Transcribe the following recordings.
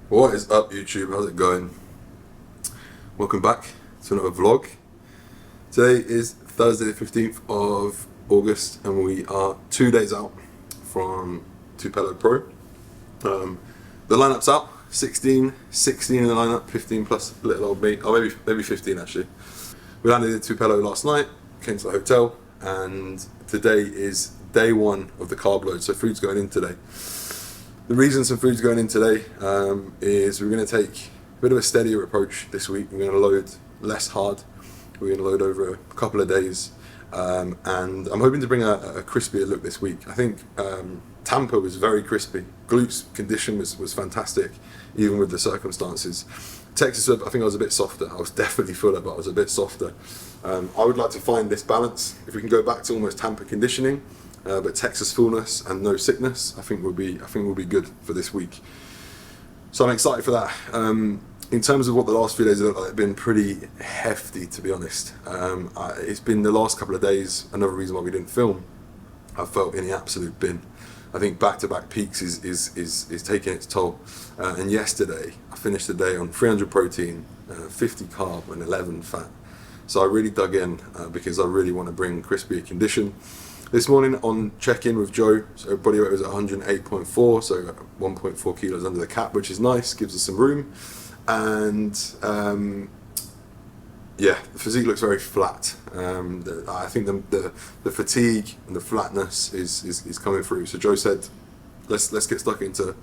What is up, YouTube? How's it going? Welcome back to another vlog. Today is Thursday the 15th of August and we are 2 days out from Tupelo Pro. The lineup's out, 16 in the lineup, 15 plus little old me, or maybe 15 actually. We landed in Tupelo last night, came to the hotel, and today is day one of the carb load, so food's going in today. The reason some food's going in today is we're going to take a bit of a steadier approach this week. We're going to load less hard. We're going to load over a couple of days, and I'm hoping to bring a crispier look this week. I think Tampa was very crispy. Glute's condition was fantastic, even with the circumstances. Texas, I think I was a bit softer. I was definitely fuller, but I was a bit softer. I would like to find this balance. If we can go back to almost Tampa conditioning, but Texas fullness and no sickness, I think will be good for this week. So I'm excited for that. In terms of what the last few days have looked like, they've been pretty hefty, to be honest. It's been the last couple of days. Another reason why we didn't film. I felt in the absolute bin. I think back-to-back peaks is taking its toll. And yesterday, I finished the day on 300 protein, 50 carb, and 11 fat. So I really dug in because I really want to bring crispier condition. This morning on check-in with Joe, so body weight was at 108.4, so 1.4 kilos under the cap, which is nice, gives us some room. And yeah, the physique looks very flat. I think the fatigue and the flatness is coming through. So Joe said, let's get stuck into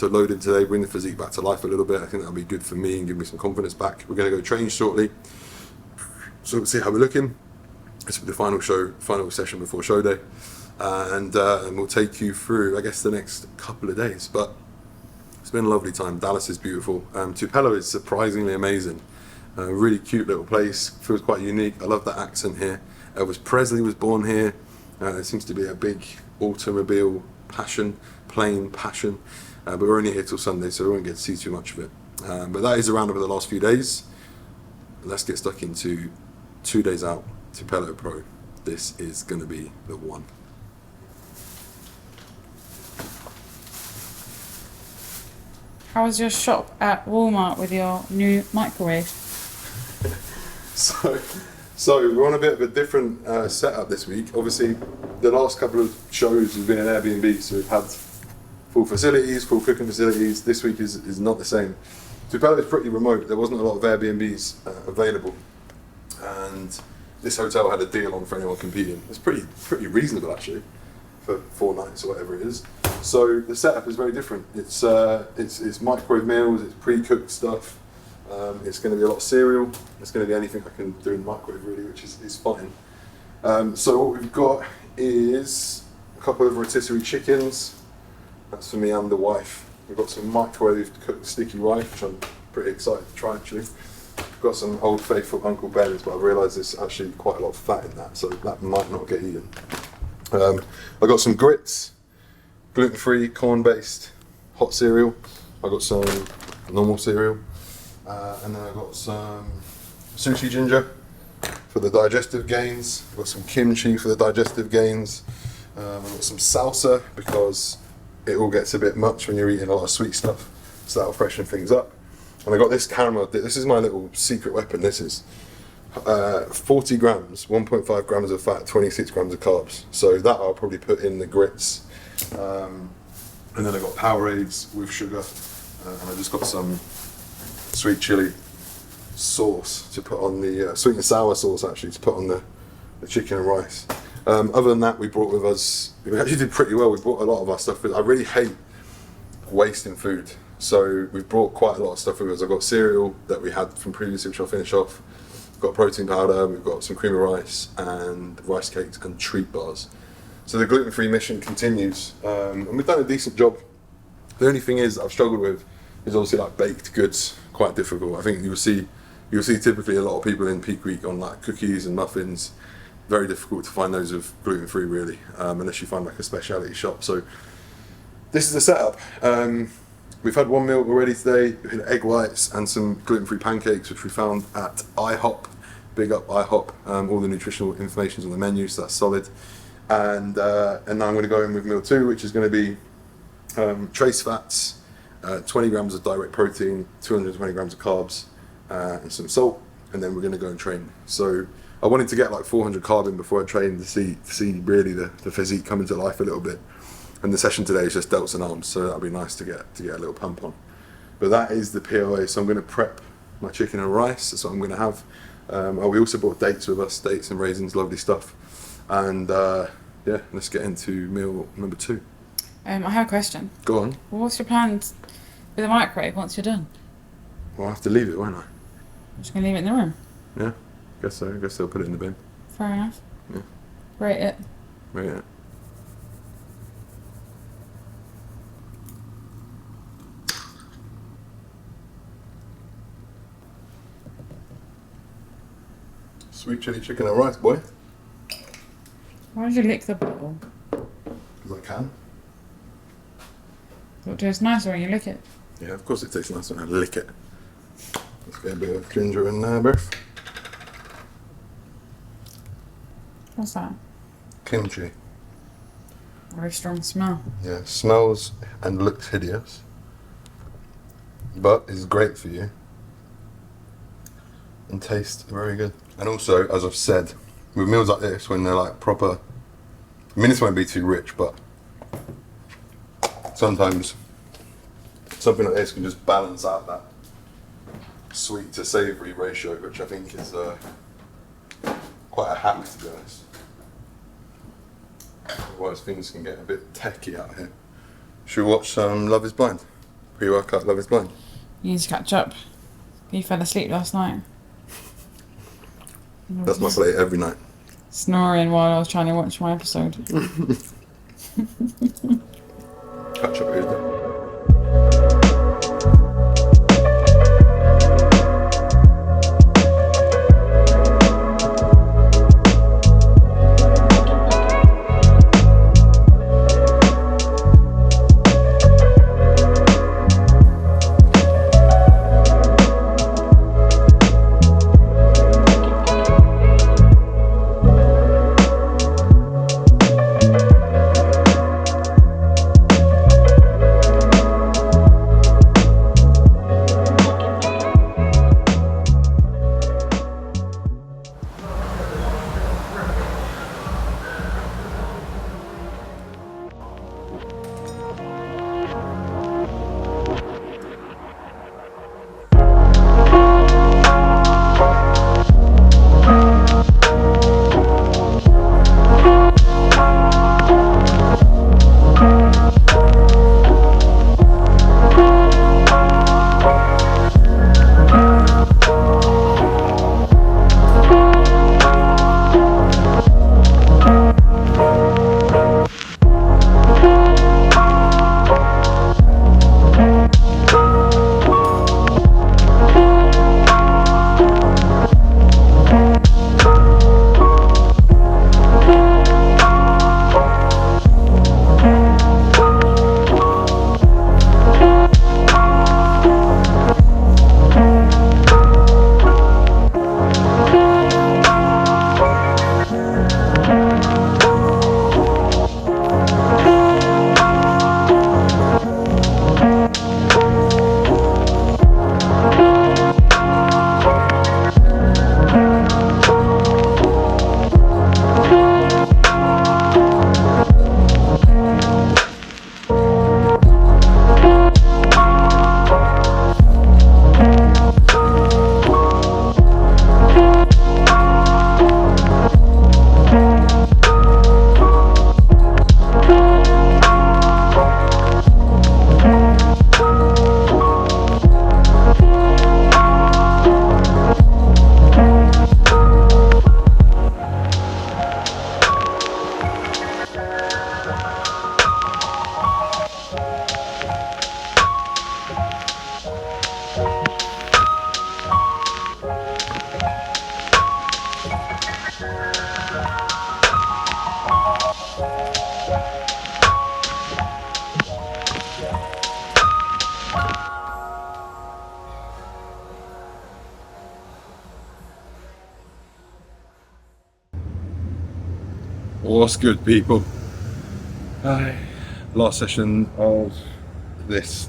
loading today, bring the physique back to life a little bit. I think that'll be good for me and give me some confidence back. We're going to go train shortly, so we'll see how we're looking. This will be the final session before show day, and we'll take you through, I guess, the next couple of days. But it's been a lovely time. Dallas is beautiful. Tupelo is surprisingly amazing. Really cute little place. Feels quite unique. I love that accent here. Elvis Presley was born here. There seems to be a big automobile passion, plane passion. But we're only here till Sunday, so we won't get to see too much of it. But that is around over the last few days. Let's get stuck into 2 days out. Tupelo Pro. This is going to be the one. How was your shop at Walmart with your new microwave? So we're on a bit of a different setup this week. Obviously, the last couple of shows have been in Airbnb, so we've had full facilities, full cooking facilities. This week is not the same. Tupelo is pretty remote. There wasn't a lot of Airbnbs available, and this hotel had a deal on for anyone competing. It's pretty reasonable actually for 4 nights or whatever it is. So the setup is very different. It's microwave meals, it's pre-cooked stuff. It's going to be a lot of cereal. It's going to be anything I can do in the microwave really, which is fine. So what we've got is a couple of rotisserie chickens. That's for me and the wife. We've got some microwave cooked sticky rice, which I'm pretty excited to try actually. Got some Old Faithful Uncle Ben's, but I realised there's actually quite a lot of fat in that, so that might not get eaten. I got some grits, gluten-free, corn-based, hot cereal. I got some normal cereal, and then I got some sushi ginger for the digestive gains. I've got some kimchi for the digestive gains. I've got some salsa because it all gets a bit much when you're eating a lot of sweet stuff, so that'll freshen things up. And I got this caramel. This is my little secret weapon. This is 40 grams, 1.5 grams of fat, 26 grams of carbs. So that I'll probably put in the grits. And then I got Powerades with sugar, and I just got some sweet chili sauce to put on the sweet and sour sauce actually to put on the chicken and rice. Other than that, we brought with us. We actually did pretty well. We brought a lot of our stuff with. I really hate wasting food. So we've brought quite a lot of stuff with us. I've got cereal that we had from previously, which I'll finish off. We've got protein powder, we've got some cream of rice and rice cakes and treat bars. So the gluten-free mission continues, and we've done a decent job. The only thing I've struggled with is obviously like baked goods, quite difficult. I think you'll see typically a lot of people in peak week on like cookies and muffins. Very difficult to find those with gluten-free really, unless you find like a specialty shop. So this is the setup. We've had one meal already today. We had egg whites and some gluten-free pancakes, which we found at IHOP. Big up IHOP. All the nutritional information's on the menu, so that's solid. And now I'm going to go in with meal 2, which is going to be trace fats 20 grams of direct protein, 220 grams of carbs, and some salt, and then we're going to go and train. So I wanted to get like 400 carb in before I trained to see really the physique come into life a little bit. And the session today is just delts and arms, so that'll be nice to get a little pump on. But that is the POA. So I'm going to prep my chicken and rice. That's what I'm going to have. We also brought dates with us, dates and raisins, lovely stuff. And yeah, let's get into meal number 2. I have a question. Go on. Well, what's your plans with the microwave once you're done? Well, I have to leave it, won't I? I'm just going to leave it in the room. Yeah, guess so. I guess they'll put it in the bin. Fair enough. Yeah. Rate it. Rate it. Sweet chili chicken and rice, boy. Why did you lick the bottle? Because I can. It tastes nicer when you lick it. Yeah, of course it tastes nice when I lick it. Let's get a bit of ginger in there, Beth. What's that? Kimchi. Very strong smell. Yeah, smells and looks hideous, but is great for you and tastes very good. And also, as I've said, with meals like this, when they're like proper, I mean, this won't be too rich, but sometimes something like this can just balance out that sweet to savoury ratio, which I think is quite a hack, to be honest. Otherwise things can get a bit techie out here. Should we watch some Love is Blind? Pre-workout Love is Blind? You need to catch up. You fell asleep last night. That's my plate every night. Snoring while I was trying to watch my episode. Catch up Tuesday. What's good, people? Last session of this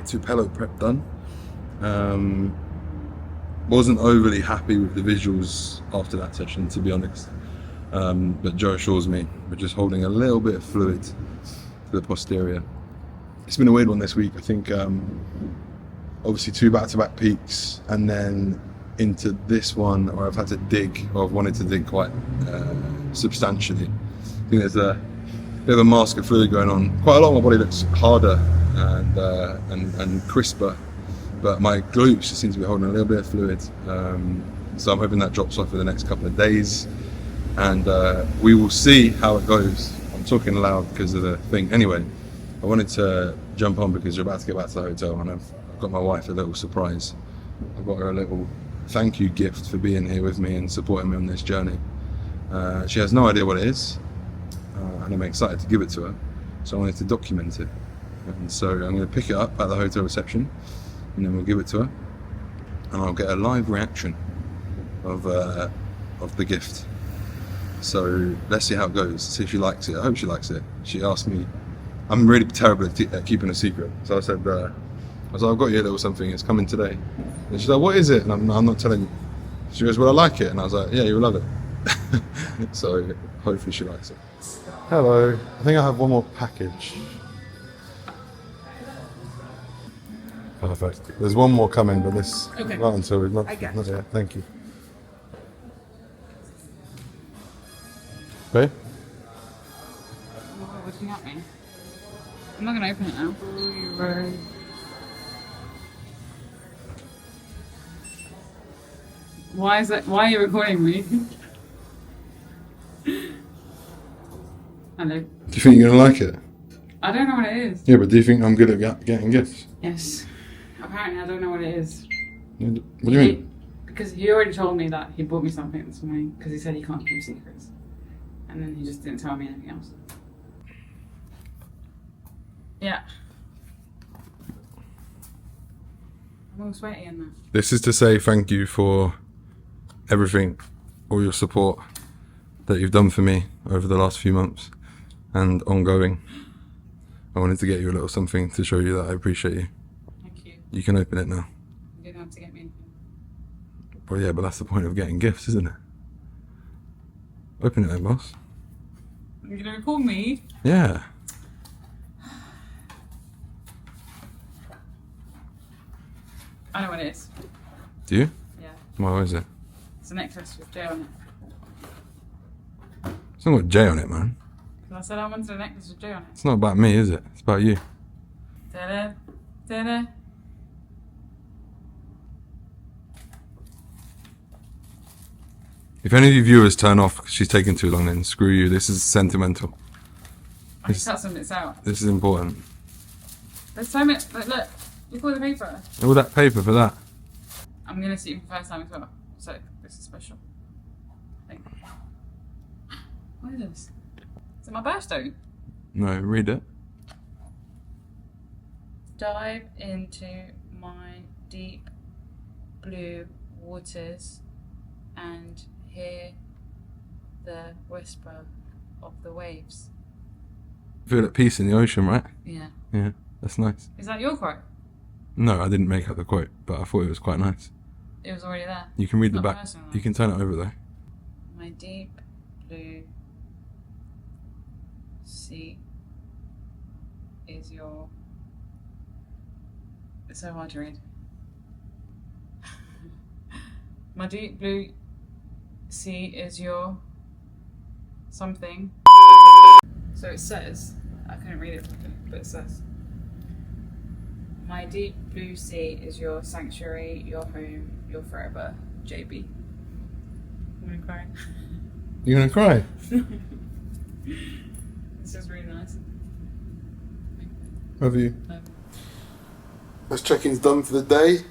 Tupelo prep done. Wasn't overly happy with the visuals after that session, to be honest. But Joe assures me we're just holding a little bit of fluid to the posterior. It's been a weird one this week. I think obviously 2 back-to-back peaks, and then into this one where I've had to dig, or I've wanted to dig quite substantially. I think there's a bit of a mask of fluid going on. Quite a lot of my body looks harder and crisper, but my glutes just seem to be holding a little bit of fluid. So I'm hoping that drops off for the next couple of days, and we will see how it goes. I'm talking loud because of the thing. Anyway, I wanted to jump on because we're about to get back to the hotel, and I've got my wife a little surprise. I've got her a little thank you gift for being here with me and supporting me on this journey. She has no idea what it is, and I'm excited to give it to her, so I wanted to document it. And so I'm going to pick it up at the hotel reception, and then we'll give it to her, and I'll get a live reaction of the gift. So let's see how it goes, see if she likes it. I hope she likes it. She asked me, I'm really terrible at keeping a secret, so I said, I've got you a little something, it's coming today. And she's like, what is it? And I'm not telling you. She goes, well, I like it. And I was like, yeah, you'll love it. So hopefully she likes it. Hello, I think I have one more package. Perfect. There's one more coming, but this not until we've not yet. Thank you. Okay. What are you looking at me? I'm not gonna open it now. Why is that? Why are you recording me? Hello. Do you think you're gonna like it? I don't know what it is. Yeah, but do you think I'm good at getting gifts? Yes. Apparently, I don't know what it is. What do you mean? Because he already told me that he bought me something this morning because he said he can't keep secrets, and then he just didn't tell me anything else. Yeah. I'm all sweaty in that. This is to say thank you for everything, all your support that you've done for me over the last few months and ongoing. I wanted to get you a little something to show you that I appreciate you. Thank you. You can open it now. You didn't have to get me anything. Well, yeah, but that's the point of getting gifts, isn't it? Open it then, boss. You're gonna record me? Yeah. I know what it is. Do you? Yeah. What is it? It's a necklace with J on it. It's not got J on it, man. I said I wanted a necklace with J on it. It's not about me, is it? It's about you. Da-da, da-da. If any of you viewers turn off because she's taking too long, then screw you. This is sentimental. I can cut some bits out. This is important. There's so much. Like, look all the paper. All that paper for that. I'm gonna see you for the first time as well. So this is special. What is this? Is it my birthstone? No, read it. Dive into my deep blue waters and hear the whisper of the waves. Feel at peace in the ocean, right? Yeah. Yeah, that's nice. Is that your quote? No, I didn't make up the quote, but I thought it was quite nice. It was already there. You can read the Not back. personal. You can turn it over though. My deep blue sea is your... It's so hard to read. My deep blue sea is your something. So it says, I couldn't read it properly, but it says, my deep blue sea is your sanctuary, your home, your forever, JB. I'm gonna cry. You're gonna cry? This is really nice. Have you? That's check-in's done for the day.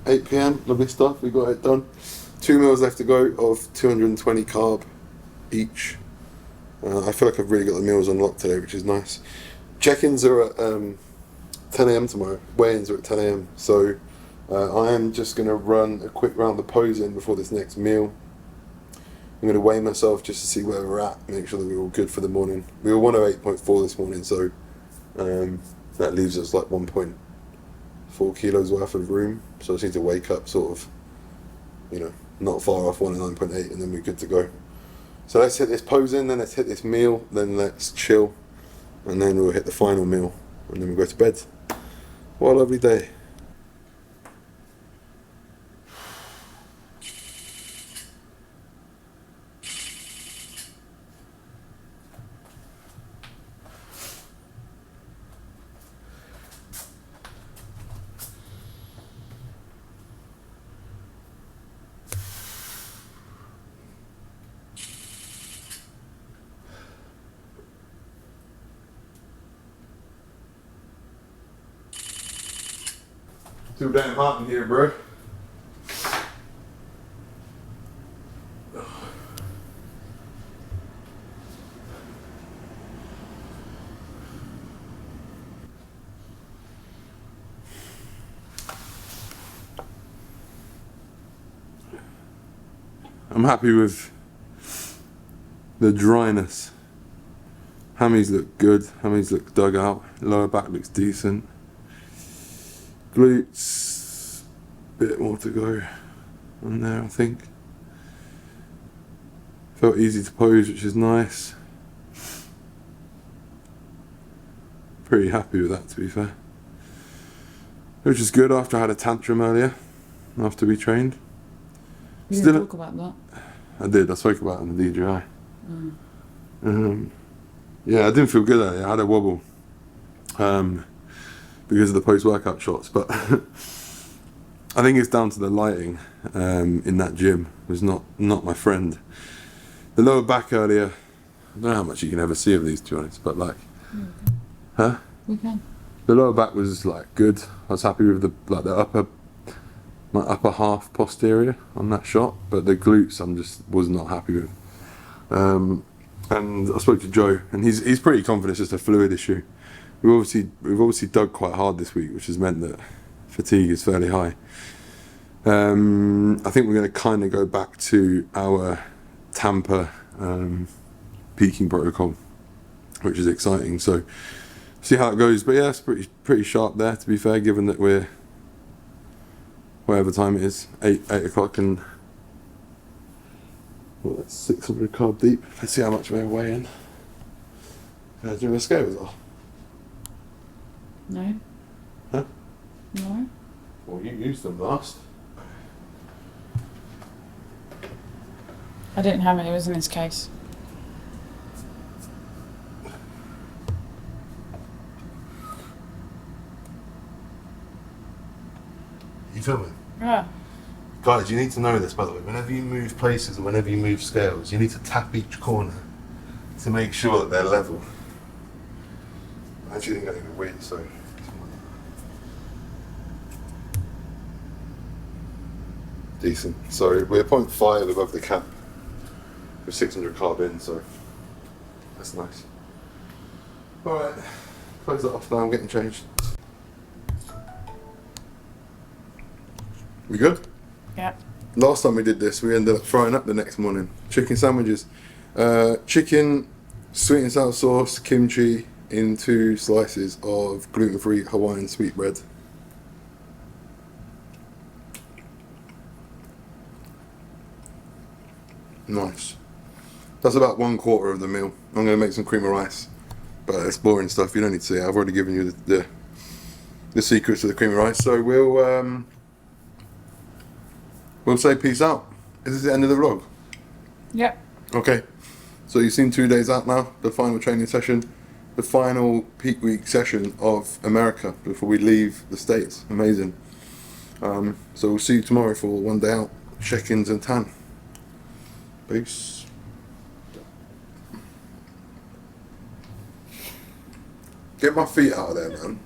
8 PM, lovely stuff, we got it done. 2 meals left to go of 220 carb each. I feel like I've really got the meals unlocked today, which is nice. Check-ins are at 10 AM tomorrow. Weigh-ins are at 10 AM. So I am just going to run a quick round of posing before this next meal. I'm going to weigh myself just to see where we're at, make sure that we're all good for the morning. We were 108.4 this morning, so that leaves us like 1.2 4 kilos worth of room, so I just need to wake up sort of, you know, not far off 109.8, and then we're good to go. So let's hit this posing, then let's hit this meal, then let's chill, and then we'll hit the final meal, and then we'll go to bed. What a lovely day. Too damn hot in here, bro. I'm happy with the dryness. Hammies look good, hammies look dug out, lower back looks decent. Glutes, bit more to go on there, I think. Felt easy to pose, which is nice. Pretty happy with that, to be fair. Which is good after I had a tantrum earlier, after we trained. You didn't talk about that. I did, I spoke about it on the DJI. Yeah, I didn't feel good earlier, I had a wobble. Because of the post-workout shots, but I think it's down to the lighting in that gym. It was not my friend. The lower back earlier, I don't know how much you can ever see of these, to be honest, but like, huh? We can. The lower back was like good. I was happy with my upper half posterior on that shot, but the glutes was not happy with. And I spoke to Joe, and he's pretty confident it's just a fluid issue. We've obviously dug quite hard this week, which has meant that fatigue is fairly high. I think we're going to kind of go back to our Tampa peaking protocol, which is exciting. So see how it goes. But yeah, it's pretty sharp there, to be fair, given that we're whatever time it is, 8 o'clock, and well, that's 600 carb deep. Let's see how much we're weighing. Do you have a scales off? No. Huh? No. Well, you used them last. I didn't have it, it was in this case. You filming? Yeah. Guys, you need to know this, by the way. Whenever you move places and whenever you move scales, you need to tap each corner to make sure that they're level. I actually think I need a weight, so. Decent. So we're 0.5 above the cap with 600 carb in, so that's nice. Alright, close that off now, I'm getting changed. We good? Yeah. Last time we did this, we ended up frying up the next morning. Chicken sandwiches. Chicken, sweet and sour sauce, kimchi, in 2 slices of gluten-free Hawaiian sweetbread. Nice. That's about 1/4 of the meal. I'm going to make some cream of rice, but it's boring stuff. You don't need to see it. I've already given you the secrets of the cream of rice. So we'll say peace out. Is this the end of the vlog? Yep. Okay. So you've seen 2 days out now. The final training session, the final peak week session of America before we leave the States. Amazing. So we'll see you tomorrow for 1 day out, check-ins and tan. Peace. Get my feet out of there, man.